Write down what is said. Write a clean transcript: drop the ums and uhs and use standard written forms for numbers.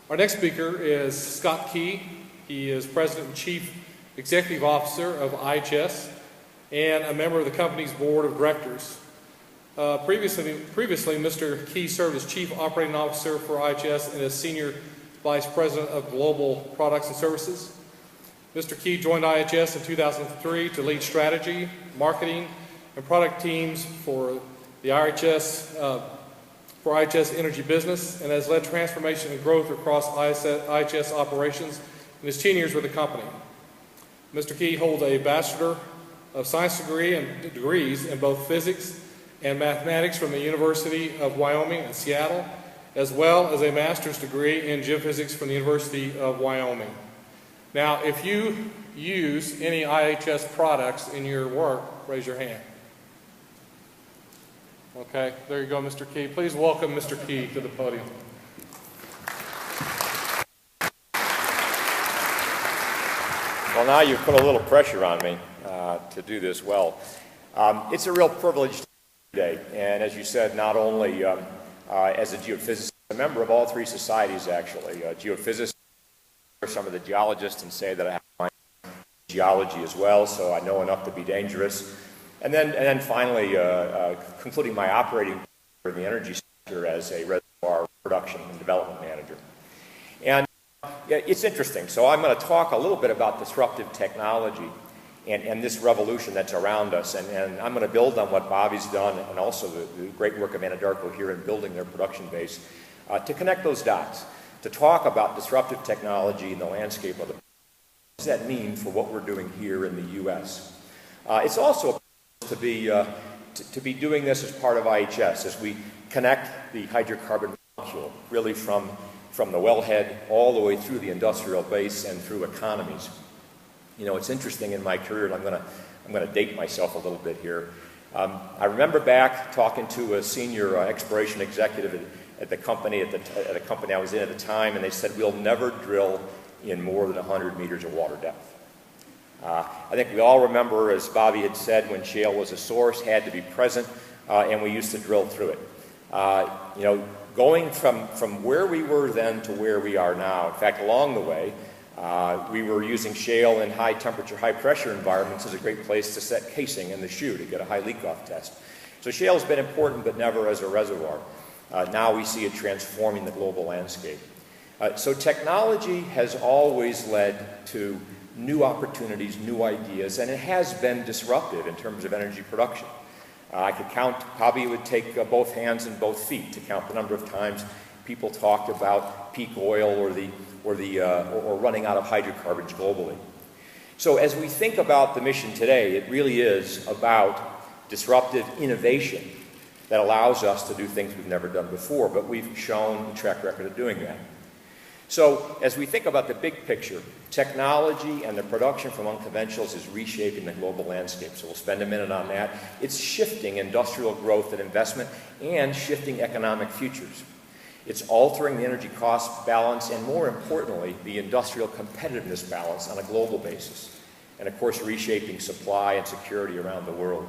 Our next speaker is Scott Key. He is President and Chief Executive Officer of IHS and a member of the company's board of directors. Previously, Mr. Key served as Chief Operating Officer for IHS and as Senior Vice President of Global Products and Services. Mr. Key joined IHS in 2003 to lead strategy, marketing, and product teams for the IHS energy business and has led transformation and growth across IHS operations in his 10 years with the company. Mr. Key holds a Bachelor of Science degree and degrees in both physics and mathematics from the University of Wyoming in Seattle, as well as a master's degree in geophysics from the University of Wyoming. Now, if you use any IHS products in your work, raise your hand. Okay, there you go, Mr. Key. Please welcome Mr. Key to the podium. Well, now you've put a little pressure on me to do this well. It's a real privilege today, and as you said, not only as a geophysicist, a member of all three societies, actually. Geophysicists are some of the geologists and say that I have my geology as well, so I know enough to be dangerous. And then finally, concluding my operating in the energy sector as a reservoir production and development manager. And yeah, it's interesting. So I'm going to talk a little bit about disruptive technology and this revolution that's around us. And I'm going to build on what Bobby's done and also the great work of Anadarko here in building their production base to connect those dots, to talk about disruptive technology in the landscape of the. What does that mean for what we're doing here in the U.S.? It's also to be doing this as part of IHS as we connect the hydrocarbon molecule really from the wellhead all the way through the industrial base and through economies. You know, it's interesting in my career, and I'm going to date myself a little bit here. I remember back talking to a senior exploration executive at the company at a company I was in at the time, and they said we'll never drill in more than 100 meters of water depth. I think we all remember, as Bobby had said, when shale was a source, had to be present, and we used to drill through it. You know, going from where we were then to where we are now, in fact, along the way, we were using shale in high temperature, high pressure environments as a great place to set casing in the shoe to get a high leak-off test. So shale has been important, but never as a reservoir. Now we see it transforming the global landscape. So technology has always led to new opportunities, new ideas, and it has been disruptive in terms of energy production. I could count, probably it would take both hands and both feet to count the number of times people talked about peak oil or running out of hydrocarbons globally. So as we think about the mission today, it really is about disruptive innovation that allows us to do things we've never done before, but we've shown a track record of doing that. So as we think about the big picture, technology and the production from unconventionals is reshaping the global landscape. So we'll spend a minute on that. It's shifting industrial growth and investment and shifting economic futures. It's altering the energy cost balance and, more importantly, the industrial competitiveness balance on a global basis. And of course, reshaping supply and security around the world.